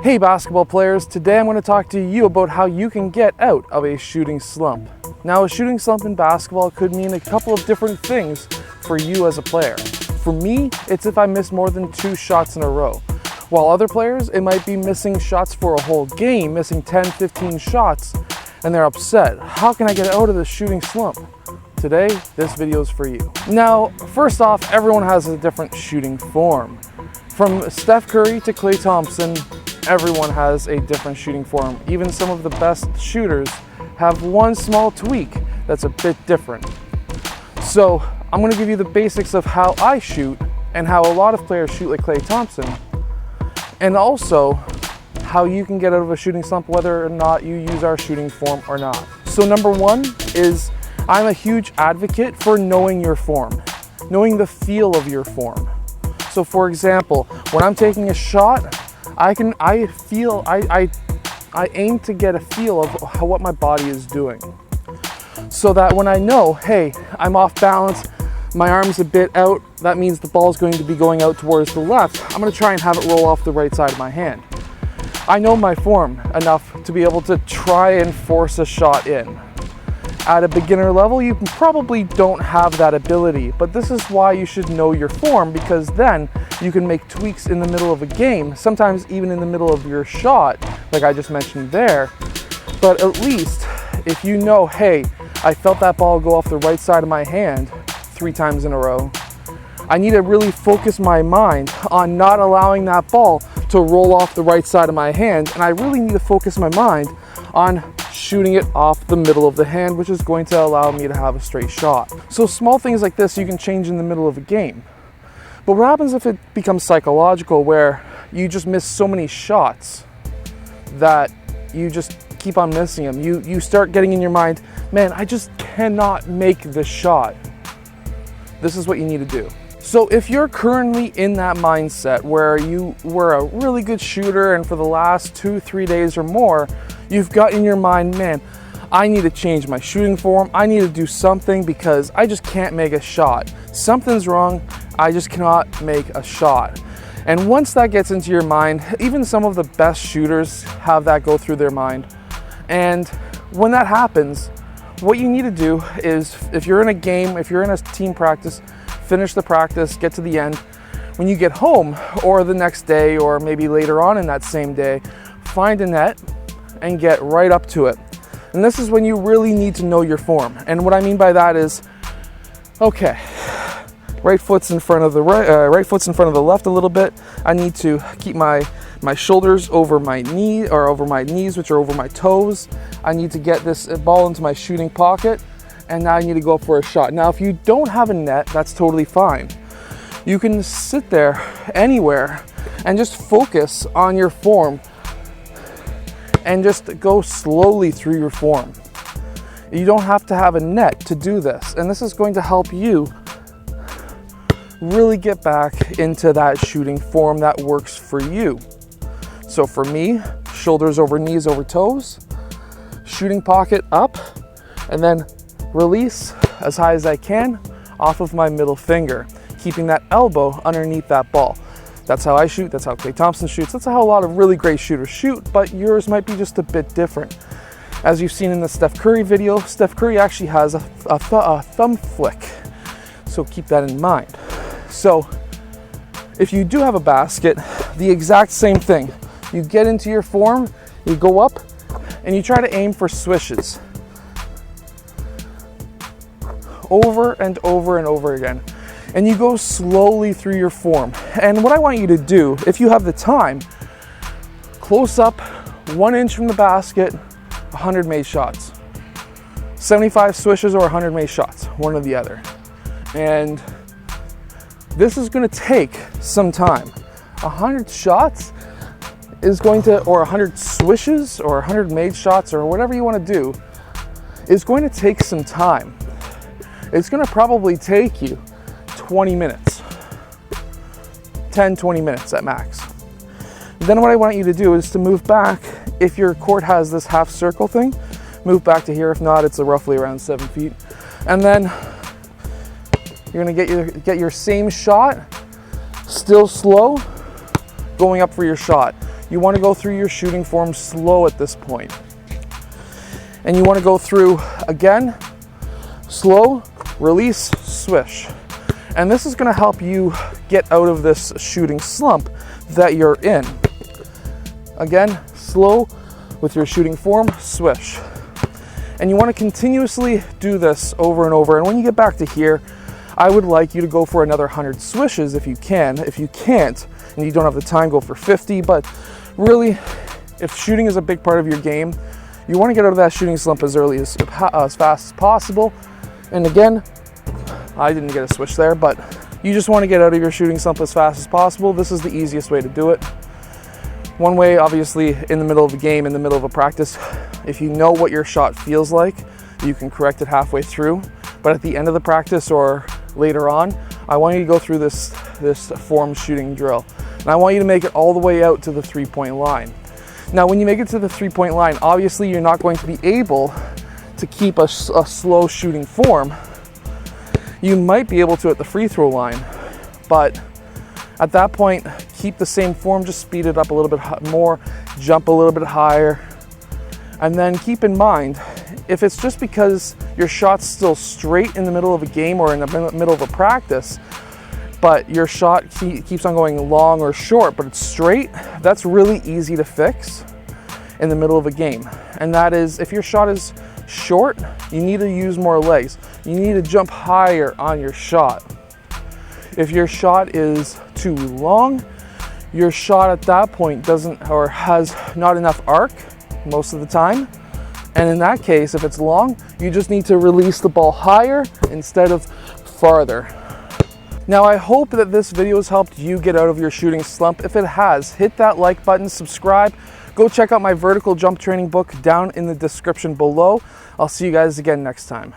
Hey basketball players, today I'm going to talk to you about how you can get out of a shooting slump. Now, a shooting slump in basketball could mean a couple of different things for you as a player. For me, it's if I miss more than 2 shots in a row. While other players, it might be missing shots for a whole game, missing 10, 15 shots, and they're upset. How can I get out of this shooting slump? Today, this video is for you. Now, first off, everyone has a different shooting form. From Steph Curry to Klay Thompson, everyone has a different shooting form. Even some of the best shooters have one small tweak that's a bit different. So I'm going to give you the basics of how I shoot and how a lot of players shoot like Klay Thompson, and also how you can get out of a shooting slump whether or not you use our shooting form or not. So number one is I'm a huge advocate for knowing your form, knowing the feel of your form. So for example, when I'm taking a shot, I aim to get a feel of what my body is doing, so that when I know, hey, I'm off balance, my arm's a bit out, that means the ball's going to be going out towards the left, I'm going to try and have it roll off the right side of my hand. I know my form enough to be able to try and force a shot in. At a beginner level, you probably don't have that ability, but this is why you should know your form, because then you can make tweaks in the middle of a game, sometimes even in the middle of your shot, like I just mentioned there. But at least if you know, hey, I felt that ball go off the right side of my hand 3 times in a row, I need to really focus my mind on not allowing that ball to roll off the right side of my hand, and I really need to focus my mind on shooting it off the middle of the hand, which is going to allow me to have a straight shot. So small things like this you can change in the middle of a game. But what happens if it becomes psychological, where you just miss so many shots that you just keep on missing them? You start getting in your mind, man, I just cannot make this shot. This is what you need to do. So if you're currently in that mindset where you were a really good shooter and for the last 2-3 days or more, you've got in your mind, man, I need to change my shooting form. I need to do something because I just can't make a shot. Something's wrong. I just cannot make a shot. And once that gets into your mind, even some of the best shooters have that go through their mind. And when that happens, what you need to do is, if you're in a game, if you're in a team practice, finish the practice, get to the end. When you get home, or the next day, or maybe later on in that same day, find a net and get right up to it. And this is when you really need to know your form. And what I mean by that is, okay, right foot's in front of the right foot's in front of the left a little bit. I need to keep my shoulders over my knee, or over my knees, which are over my toes. I need to get this ball into my shooting pocket, and now I need to go up for a shot. Now, if you don't have a net, that's totally fine. You can sit there anywhere and just focus on your form and just go slowly through your form. You don't have to have a net to do this, and this is going to help you really get back into that shooting form that works for you. So for me, shoulders over knees over toes, shooting pocket up, and then release as high as I can off of my middle finger, keeping that elbow underneath that ball. That's how I shoot, that's how Klay Thompson shoots, that's how a lot of really great shooters shoot, but yours might be just a bit different. As you've seen in the Steph Curry video, Steph Curry actually has a thumb flick, so keep that in mind. So if you do have a basket, the exact same thing. You get into your form, you go up, and you try to aim for swishes. Over and over and over again. And you go slowly through your form. And what I want you to do, if you have the time, close up, 1 inch from the basket, 100 made shots. 75 swishes or 100 made shots, one or the other. And this is going to take some time. 100 shots is going to, or 100 swishes or 100 made shots or whatever you want to do, is going to take some time. It's going to probably take you 20 minutes, 10-20 minutes at max. Then what I want you to do is to move back. If your court has this half circle thing, move back to here. If not, it's roughly around 7 feet. And then you're gonna get your same shot, still slow, going up for your shot. you want to go through your shooting form slow at this point. And you want to go through, again, slow, release, swish. And this is going to help you get out of this shooting slump that you're in. Again, slow with your shooting form, swish. And you want to continuously do this over and over. And when you get back to here, I would like you to go for another 100 swishes if you can. If you can't, and you don't have the time, go for 50. But really, if shooting is a big part of your game, you want to get out of that shooting slump as fast as possible. And again, I didn't get a swish there, but you just want to get out of your shooting slump as fast as possible. This is the easiest way to do it. One way, obviously, in the middle of a game, in the middle of a practice, if you know what your shot feels like, you can correct it halfway through. But at the end of the practice or later on, I want you to go through this form shooting drill. And I want you to make it all the way out to the 3-point line. Now, when you make it to the 3-point line, obviously you're not going to be able to keep a slow shooting form. You might be able to at the free throw line, but at that point, keep the same form, just speed it up a little bit more, jump a little bit higher. And then keep in mind, if it's just because your shot's still straight in the middle of a game or in the middle of a practice, but your shot keeps on going long or short, but it's straight, that's really easy to fix in the middle of a game. And that is, if your shot is short, you need to use more legs. You need to jump higher on your shot. If your shot is too long, your shot at that point doesn't or has not enough arc most of the time. And in that case, if it's long, you just need to release the ball higher instead of farther. Now, I hope that this video has helped you get out of your shooting slump. If it has, hit that like button, subscribe. Go check out my vertical jump training book down in the description below. I'll see you guys again next time.